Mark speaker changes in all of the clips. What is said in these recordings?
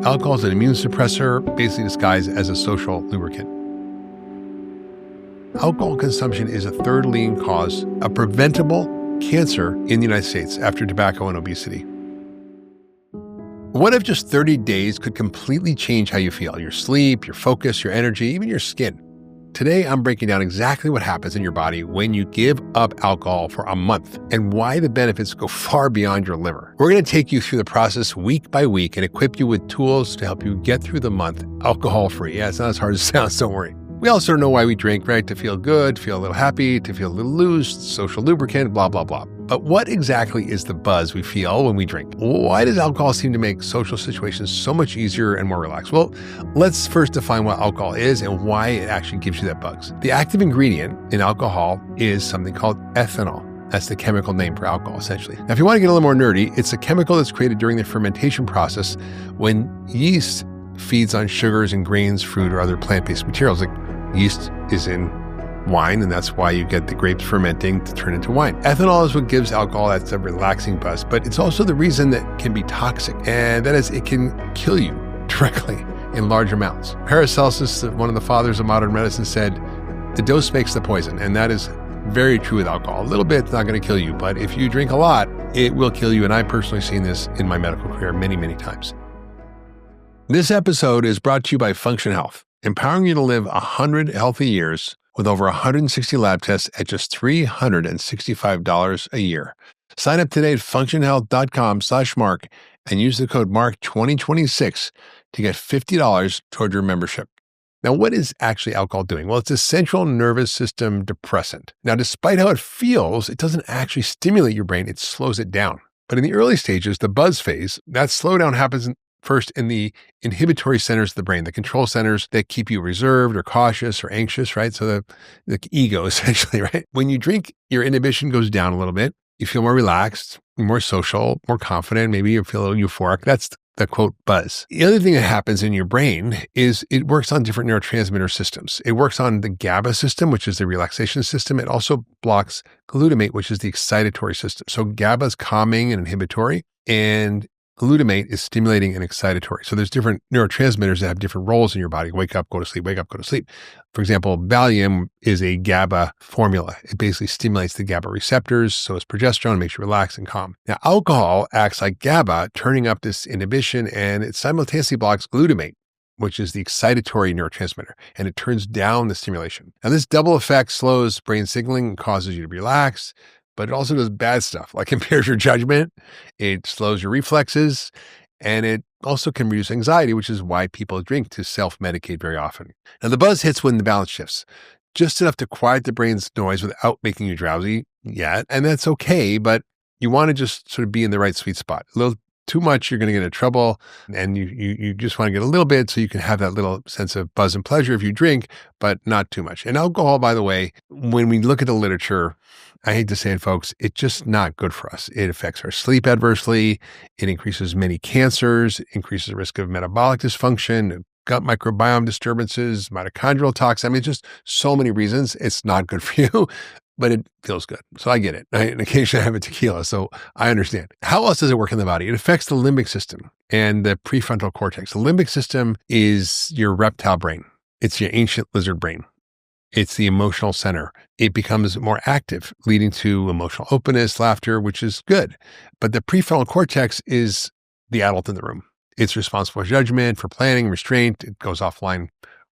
Speaker 1: Alcohol is an immune suppressor, basically disguised as a social lubricant. Alcohol consumption is a third leading cause of preventable cancer in the United States after tobacco and obesity. What if just 30 days could completely change how you feel? Your sleep, your focus, your energy, even your skin. Today, I'm breaking down exactly what happens in your body when you give up alcohol for a month and why the benefits go far beyond your liver. We're going to take you through the process week by week and equip you with tools to help you get through the month alcohol-free. Yeah, it's not as hard as it sounds, don't worry. We also know why we drink, right? To feel good, to feel a little happy, to feel a little loose, social lubricant, blah, blah, blah. But what exactly is the buzz we feel when we drink? Why does alcohol seem to make social situations so much easier and more relaxed? Well, let's first define what alcohol is and why it actually gives you that buzz. The active ingredient in alcohol is something called ethanol. That's the chemical name for alcohol, essentially. Now, if you want to get a little more nerdy, it's a chemical that's created during the fermentation process when yeast feeds on sugars and grains, fruit, or other plant-based materials. Like yeast is in wine, and that's why you get the grapes fermenting to turn into wine. Ethanol is what gives alcohol that relaxing buzz, but it's also the reason that can be toxic, and that is it can kill you directly in large amounts. Paracelsus, one of the fathers of modern medicine, said, the dose makes the poison, and that is very true with alcohol. A little bit's not going to kill you, but if you drink a lot, it will kill you, and I've personally seen this in my medical career many, many times. This episode is brought to you by Function Health, empowering you to live 100 healthy years with over 160 lab tests at just $365 a year. Sign up today at functionhealth.com/Mark and use the code MARK2026 to get $50 toward your membership. Now, what is actually alcohol doing? Well, it's a central nervous system depressant. Now, despite how it feels, it doesn't actually stimulate your brain, it slows it down. But in the early stages, the buzz phase, that slowdown happens first in the inhibitory centers of the brain, the control centers that keep you reserved or cautious or anxious, right? So the ego, essentially, right? When you drink, your inhibition goes down a little bit. You feel more relaxed, more social, more confident. Maybe you feel a little euphoric. That's the quote buzz. The other thing that happens in your brain is it works on different neurotransmitter systems. It works on the GABA system, which is the relaxation system. It also blocks glutamate, which is the excitatory system. So GABA is calming and inhibitory, and glutamate is stimulating and excitatory. So there's different neurotransmitters that have different roles in your body. Wake up, go to sleep, wake up, go to sleep. For example, Valium is a GABA formula. It basically stimulates the GABA receptors, so is progesterone, makes you relaxed and calm. Now, alcohol acts like GABA, turning up this inhibition, and it simultaneously blocks glutamate, which is the excitatory neurotransmitter, and it turns down the stimulation. Now, this double effect slows brain signaling and causes you to relax, but it also does bad stuff, like impairs your judgment, it slows your reflexes, and it also can reduce anxiety, which is why people drink to self-medicate very often. Now, the buzz hits when the balance shifts, just enough to quiet the brain's noise without making you drowsy yet, and that's okay, but you want to just sort of be in the right sweet spot. A little too much, you're going to get into trouble, and you just want to get a little bit so you can have that little sense of buzz and pleasure if you drink, but not too much. And alcohol, by the way, when we look at the literature, I hate to say it, folks, it's just not good for us. It affects our sleep adversely. It increases many cancers, increases the risk of metabolic dysfunction, gut microbiome disturbances, mitochondrial toxins. I mean, just so many reasons it's not good for you, but it feels good. So I get it. And occasionally I have a tequila, so I understand. How else does it work in the body? It affects the limbic system and the prefrontal cortex. The limbic system is your reptile brain. It's your ancient lizard brain. It's the emotional center. It becomes more active, leading to emotional openness, laughter, which is good. But the prefrontal cortex is the adult in the room. It's responsible for judgment, for planning, restraint. It goes offline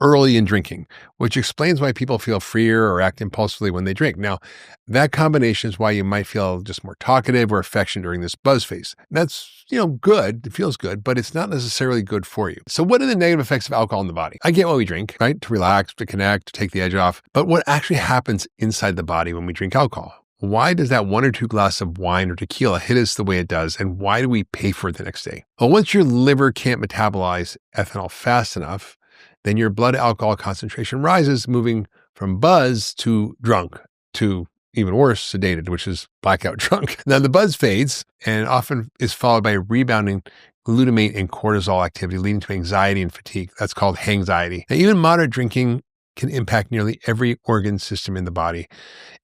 Speaker 1: early in drinking, which explains why people feel freer or act impulsively when they drink. Now, that combination is why you might feel just more talkative or affectionate during this buzz phase. That's, good. It feels good, but it's not necessarily good for you. So what are the negative effects of alcohol in the body? I get why we drink, right? To relax, to connect, to take the edge off. But what actually happens inside the body when we drink alcohol? Why does that 1 or 2 glasses of wine or tequila hit us the way it does? And why do we pay for it the next day? Well, once your liver can't metabolize ethanol fast enough, then your blood alcohol concentration rises, moving from buzz to drunk, to even worse, sedated, which is blackout drunk. Now, the buzz fades and often is followed by rebounding glutamate and cortisol activity, leading to anxiety and fatigue. That's called hangxiety. Now, even moderate drinking can impact nearly every organ system in the body.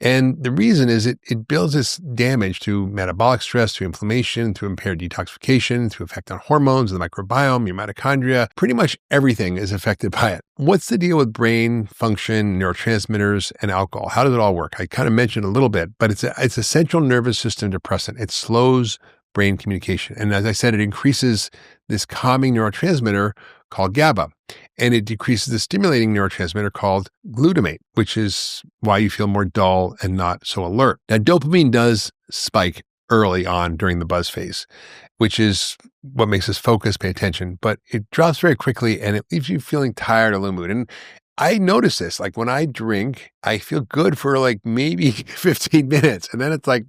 Speaker 1: And the reason is it builds this damage through metabolic stress, through inflammation, through impaired detoxification, through effect on hormones, the microbiome, your mitochondria. Pretty much everything is affected by it. What's the deal with brain function, neurotransmitters, and alcohol? How does it all work? I kind of mentioned a little bit, but it's a central nervous system depressant. It slows brain communication. And as I said, it increases this calming neurotransmitter called GABA, and it decreases the stimulating neurotransmitter called glutamate, which is why you feel more dull and not so alert. Now, dopamine does spike early on during the buzz phase, which is what makes us focus, pay attention, but it drops very quickly and it leaves you feeling tired or low mood. And I notice this, like when I drink, I feel good for like maybe 15 minutes, and then it's like,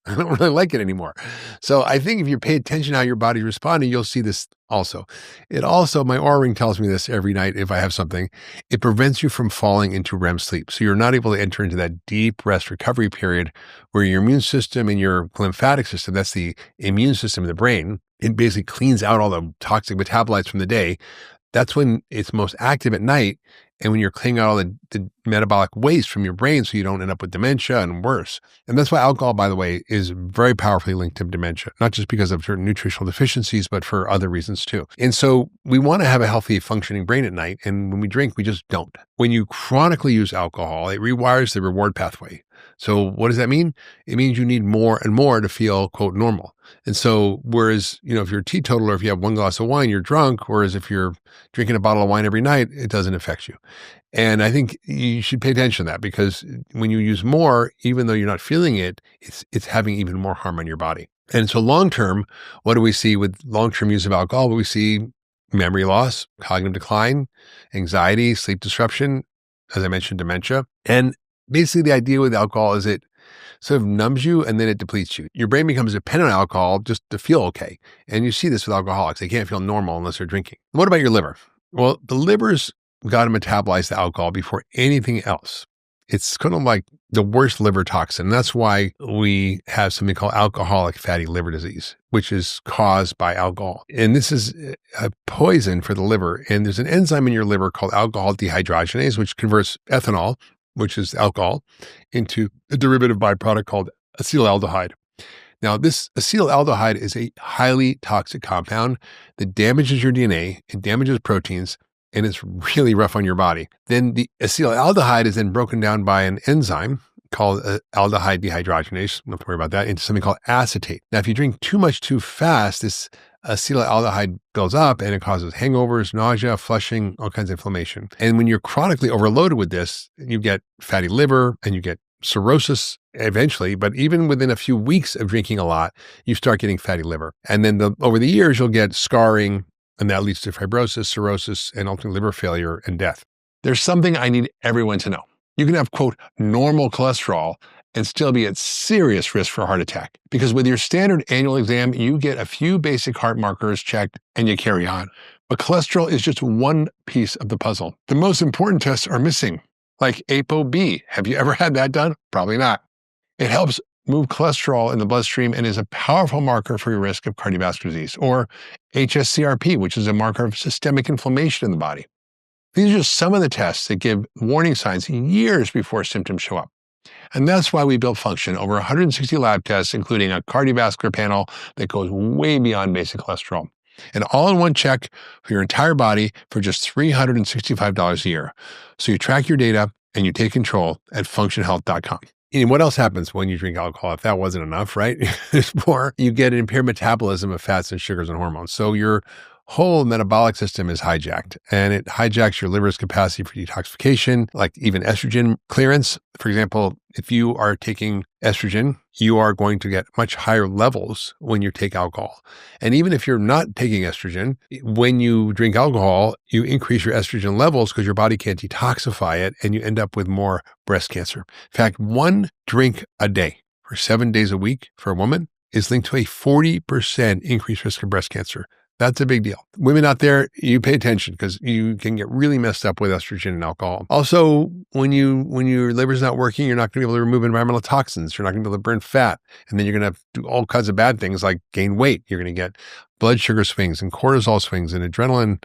Speaker 1: I don't really like it anymore. So I think if you pay attention to how your body's responding, you'll see this also. It also, my Oura Ring tells me this every night if I have something, it prevents you from falling into REM sleep. So you're not able to enter into that deep rest recovery period where your immune system and your lymphatic system, that's the immune system of the brain, it basically cleans out all the toxic metabolites from the day. That's when it's most active at night. And when you're cleaning out all the metabolic waste from your brain so you don't end up with dementia and worse. And that's why alcohol, by the way, is very powerfully linked to dementia, not just because of certain nutritional deficiencies, but for other reasons too. And so we want to have a healthy functioning brain at night. And when we drink, we just don't. When you chronically use alcohol, it rewires the reward pathway. So what does that mean? It means you need more and more to feel, quote, normal. And so whereas, if you're a teetotaler, if you have one glass of wine, you're drunk. Whereas if you're drinking a bottle of wine every night, it doesn't affect you. And I think you should pay attention to that, because when you use more, even though you're not feeling it, it's having even more harm on your body. And so long-term, what do we see with long-term use of alcohol? We see memory loss, cognitive decline, anxiety, sleep disruption, as I mentioned, dementia. And basically the idea with alcohol is it sort of numbs you and then it depletes you. Your brain becomes dependent on alcohol just to feel okay. And you see this with alcoholics. They can't feel normal unless they're drinking. What about your liver? Well, the liver's got to metabolize the alcohol before anything else. It's kind of like the worst liver toxin. That's why we have something called alcoholic fatty liver disease, which is caused by alcohol. And this is a poison for the liver. And there's an enzyme in your liver called alcohol dehydrogenase, which converts ethanol, which is alcohol, into a derivative byproduct called acetaldehyde. Now, this acetaldehyde is a highly toxic compound that damages your DNA, it damages proteins, and it's really rough on your body. Then the acetaldehyde is then broken down by an enzyme called aldehyde dehydrogenase, don't have to worry about that, into something called acetate. Now, if you drink too much too fast, this acetaldehyde builds up and it causes hangovers, nausea, flushing, all kinds of inflammation. And when you're chronically overloaded with this, you get fatty liver and you get cirrhosis eventually, but even within a few weeks of drinking a lot, you start getting fatty liver. And then over the years, you'll get scarring, and that leads to fibrosis, cirrhosis, and ultimately liver failure and death. There's something I need everyone to know. You can have, quote, normal cholesterol and still be at serious risk for a heart attack. Because with your standard annual exam, you get a few basic heart markers checked and you carry on. But cholesterol is just one piece of the puzzle. The most important tests are missing, like ApoB. Have you ever had that done? Probably not. It helps move cholesterol in the bloodstream and is a powerful marker for your risk of cardiovascular disease, or HSCRP, which is a marker of systemic inflammation in the body. These are just some of the tests that give warning signs years before symptoms show up. And that's why we built Function, over 160 lab tests, including a cardiovascular panel that goes way beyond basic cholesterol. An all-in-one check for your entire body for just $365 a year. So you track your data and you take control at functionhealth.com. And what else happens when you drink alcohol? If that wasn't enough, right? There's more. You get an impaired metabolism of fats and sugars and hormones. So your whole metabolic system is hijacked, and it hijacks your liver's capacity for detoxification, like even estrogen clearance. For example, if you are taking estrogen, you are going to get much higher levels when you take alcohol. And even if you're not taking estrogen, when you drink alcohol, you increase your estrogen levels because your body can't detoxify it, and you end up with more breast cancer. In fact, one drink a day for 7 days a week for a woman is linked to a 40% increased risk of breast cancer. That's a big deal. Women out there, you pay attention because you can get really messed up with estrogen and alcohol. Also, when your liver's not working, you're not going to be able to remove environmental toxins. You're not going to be able to burn fat. And then you're going to do all kinds of bad things like gain weight. You're going to get blood sugar swings and cortisol swings and adrenaline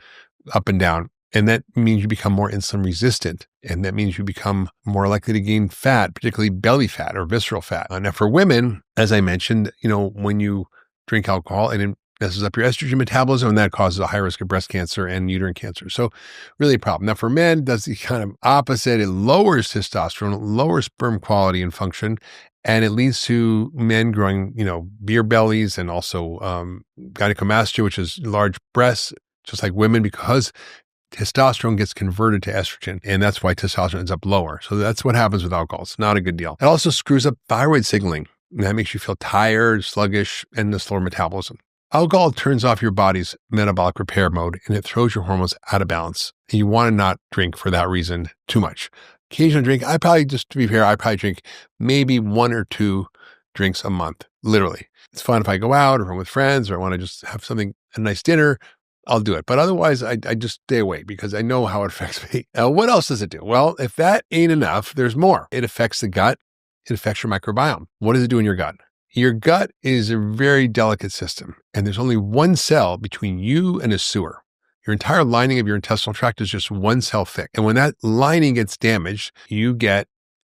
Speaker 1: up and down. And that means you become more insulin resistant. And that means you become more likely to gain fat, particularly belly fat or visceral fat. Now for women, as I mentioned, when you drink alcohol, and it messes up your estrogen metabolism, and that causes a high risk of breast cancer and uterine cancer. So really a problem. Now for men, it does the kind of opposite. It lowers testosterone, it lowers sperm quality and function, and it leads to men growing, beer bellies and also gynecomastia, which is large breasts, just like women, because testosterone gets converted to estrogen, and that's why testosterone ends up lower. So that's what happens with alcohol. It's not a good deal. It also screws up thyroid signaling, and that makes you feel tired, sluggish, and the slower metabolism. Alcohol turns off your body's metabolic repair mode, and it throws your hormones out of balance. And you want to not drink for that reason too much. Occasional drink, to be fair, I probably drink maybe 1 or 2 drinks a month, literally. It's fun if I go out or if I'm with friends or I want to just have a nice dinner, I'll do it. But otherwise, I just stay away because I know how it affects me. What else does it do? Well, if that ain't enough, there's more. It affects the gut. It affects your microbiome. What does it do in your gut? Your gut is a very delicate system, and there's only one cell between you and a sewer. Your entire lining of your intestinal tract is just 1 cell thick. And when that lining gets damaged, you get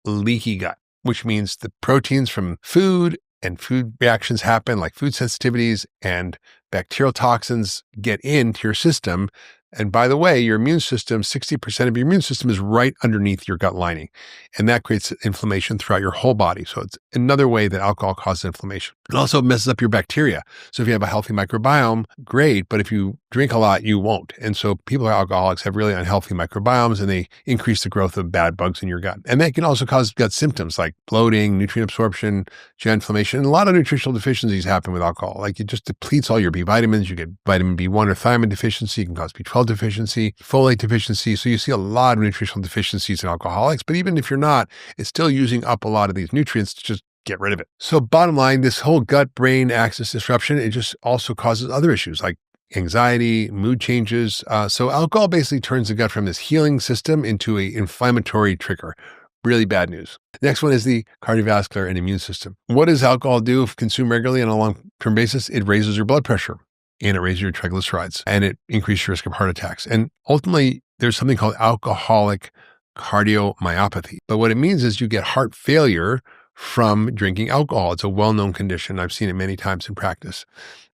Speaker 1: leaky gut, which means the proteins from food and food reactions happen, like food sensitivities and bacterial toxins get into your system. And by the way, your immune system, 60% of your immune system is right underneath your gut lining. And that creates inflammation throughout your whole body. So it's another way that alcohol causes inflammation. It also messes up your bacteria. So if you have a healthy microbiome, great. But if you drink a lot, you won't. And so people who are alcoholics have really unhealthy microbiomes, and they increase the growth of bad bugs in your gut. And that can also cause gut symptoms like bloating, nutrient absorption, GI inflammation. And a lot of nutritional deficiencies happen with alcohol. Like it just depletes all your B vitamins. You get vitamin B1 or thiamine deficiency. It can cause B12 deficiency, folate deficiency. So you see a lot of nutritional deficiencies in alcoholics, but even if you're not, it's still using up a lot of these nutrients to just get rid of it. So bottom line, this whole gut-brain axis disruption, it just also causes other issues like anxiety, mood changes. So alcohol basically turns the gut from this healing system into an inflammatory trigger. Really bad news. Next one is the cardiovascular and immune system. What does alcohol do if consumed regularly on a long-term basis? It raises your blood pressure, and it raises your triglycerides, and it increases your risk of heart attacks. And ultimately, there's something called alcoholic cardiomyopathy. But what it means is you get heart failure from drinking alcohol. It's a well-known condition. I've seen it many times in practice.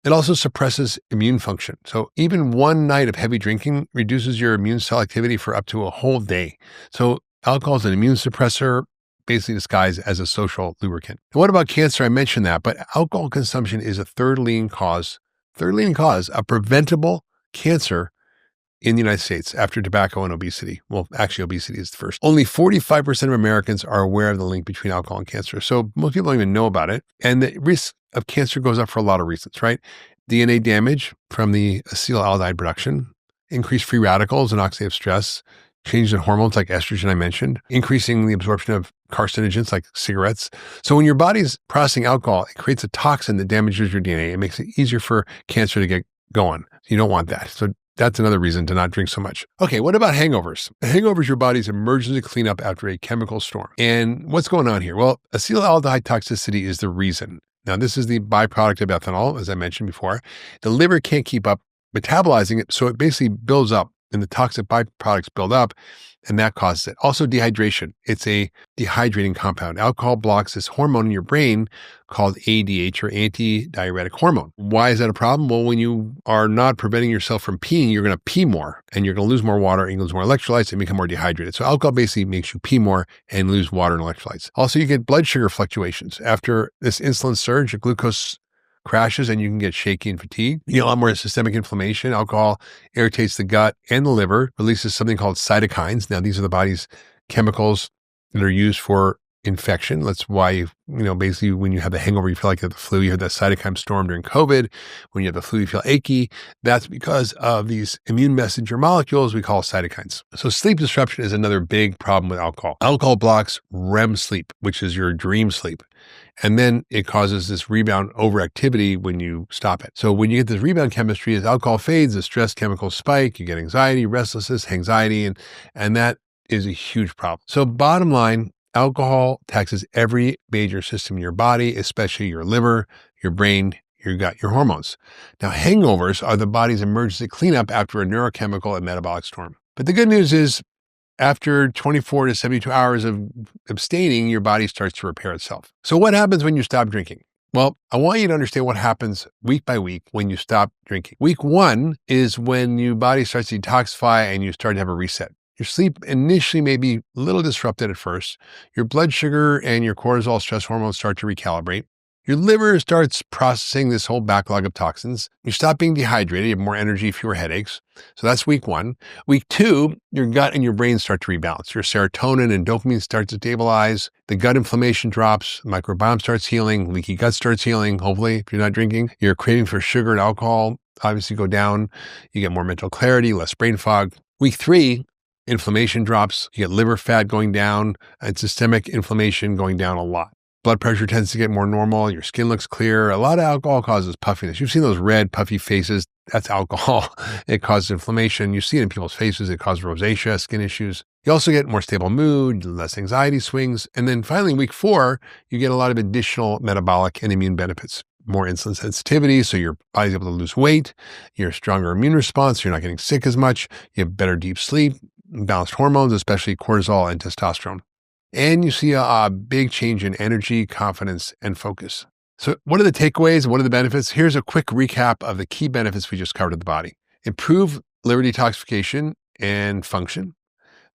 Speaker 1: It also suppresses immune function. So even one night of heavy drinking reduces your immune cell activity for up to a whole day. So alcohol is an immune suppressor, basically disguised as a social lubricant. And what about cancer? I mentioned that, but alcohol consumption is a third leading cause of preventable cancer in the United States after tobacco and obesity. Well, actually, obesity is the first. Only 45% of Americans are aware of the link between alcohol and cancer. So most people don't even know about it. And the risk of cancer goes up for a lot of reasons, right? DNA damage from the acetylaldehyde production, increased free radicals and oxidative stress, changes in hormones like estrogen I mentioned, increasing the absorption of carcinogens like cigarettes. So when your body's processing alcohol, it creates a toxin that damages your DNA. It makes it easier for cancer to get going. You don't want that. So that's another reason to not drink so much. Okay, what about hangovers? A hangover is your body's emergency cleanup after a chemical storm. And what's going on here? Well, acetylaldehyde toxicity is the reason. Now, this is the byproduct of ethanol, as I mentioned before. The liver can't keep up metabolizing it, so it basically builds up, and the toxic byproducts build up, and that causes it. Also, dehydration. It's a dehydrating compound. Alcohol blocks this hormone in your brain called ADH, or antidiuretic hormone. Why is that a problem? Well, when you are not preventing yourself from peeing, you're going to pee more, and you're going to lose more water, and lose more electrolytes, and become more dehydrated. So alcohol basically makes you pee more and lose water and electrolytes. Also, you get blood sugar fluctuations. After this insulin surge, your glucose crashes and you can get shaky and fatigued. You get a lot more systemic inflammation. Alcohol irritates the gut and the liver, releases something called cytokines. Now, these are the body's chemicals that are used for infection. That's why, basically when you have the hangover, you feel like you have the flu. You had that cytokine storm during COVID. When you have the flu, you feel achy. That's because of these immune messenger molecules we call cytokines. So sleep disruption is another big problem with alcohol. Alcohol blocks REM sleep, which is your dream sleep. And then it causes this rebound overactivity when you stop it. So when you get this rebound chemistry, as alcohol fades, the stress chemicals spike, you get anxiety, restlessness, anxiety, and that is a huge problem. So bottom line, alcohol taxes every major system in your body, especially your liver, your brain, your gut, your hormones. Now, hangovers are the body's emergency cleanup after a neurochemical and metabolic storm. But the good news is after 24 to 72 hours of abstaining, your body starts to repair itself. So what happens when you stop drinking? Well, I want you to understand what happens week by week when you stop drinking. Week 1 is when your body starts to detoxify and you start to have a reset. Your sleep initially may be a little disrupted at first. Your blood sugar and your cortisol stress hormones start to recalibrate. Your liver starts processing this whole backlog of toxins. You stop being dehydrated, you have more energy, fewer headaches. So that's week 1. Week 2, your gut and your brain start to rebalance. Your serotonin and dopamine start to stabilize. The gut inflammation drops. The microbiome starts healing. Leaky gut starts healing, hopefully, if you're not drinking. Your craving for sugar and alcohol obviously go down. You get more mental clarity, less brain fog. Week 3, inflammation drops. You get liver fat going down and systemic inflammation going down a lot. Blood pressure tends to get more normal. Your skin looks clear. A lot of alcohol causes puffiness. You've seen those red, puffy faces. That's alcohol. It causes inflammation. You see it in people's faces. It causes rosacea, skin issues. You also get more stable mood, less anxiety swings. And then finally, week 4, you get a lot of additional metabolic and immune benefits. More insulin sensitivity, so your body's able to lose weight. You have a stronger immune response. You're not getting sick as much. You have better deep sleep, balanced hormones, especially cortisol and testosterone. And you see a big change in energy, confidence, and focus. So what are the takeaways? What are the benefits? Here's a quick recap of the key benefits we just covered of the body. Improve liver detoxification and function,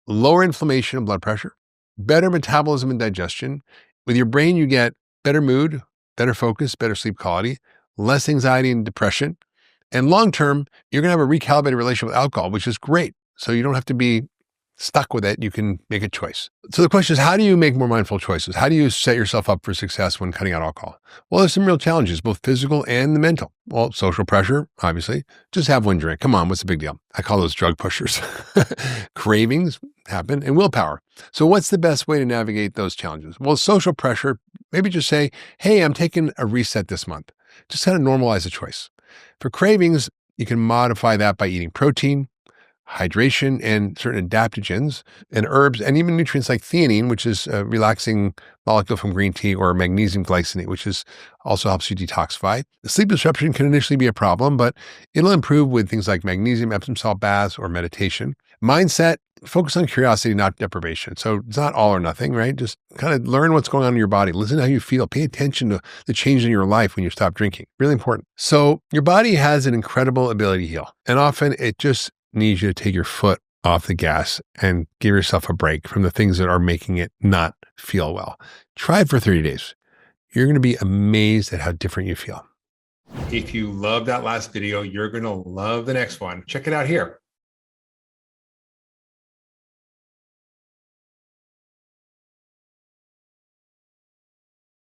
Speaker 1: lower inflammation and blood pressure, better metabolism and digestion. With your brain, you get better mood, better focus, better sleep quality, less anxiety and depression. And long-term, you're going to have a recalibrated relationship with alcohol, which is great. So you don't have to be stuck with it. You can make a choice. So the question is, how do you make more mindful choices? How do you set yourself up for success when cutting out alcohol? Well, there's some real challenges, both physical and the mental. Well, social pressure, obviously. Just have one drink. Come on, what's the big deal? I call those drug pushers. Cravings happen, and willpower. So what's the best way to navigate those challenges? Well, social pressure, maybe just say, hey, I'm taking a reset this month. Just kind of normalize the choice. For cravings, you can modify that by eating protein, hydration, and certain adaptogens and herbs, and even nutrients like theanine, which is a relaxing molecule from green tea, or magnesium glycinate, which also helps you detoxify. Sleep disruption can initially be a problem, but it'll improve with things like magnesium, Epsom salt baths, or meditation. Mindset, focus on curiosity, not deprivation. So it's not all or nothing, right? Just kind of learn what's going on in your body. Listen to how you feel. Pay attention to the change in your life when you stop drinking. Really important. So your body has an incredible ability to heal, and often it just needs you to take your foot off the gas and give yourself a break from the things that are making it not feel well. Try it for 30 days. You're going to be amazed at how different you feel. If you love that last video, you're going to love the next one. Check it out here.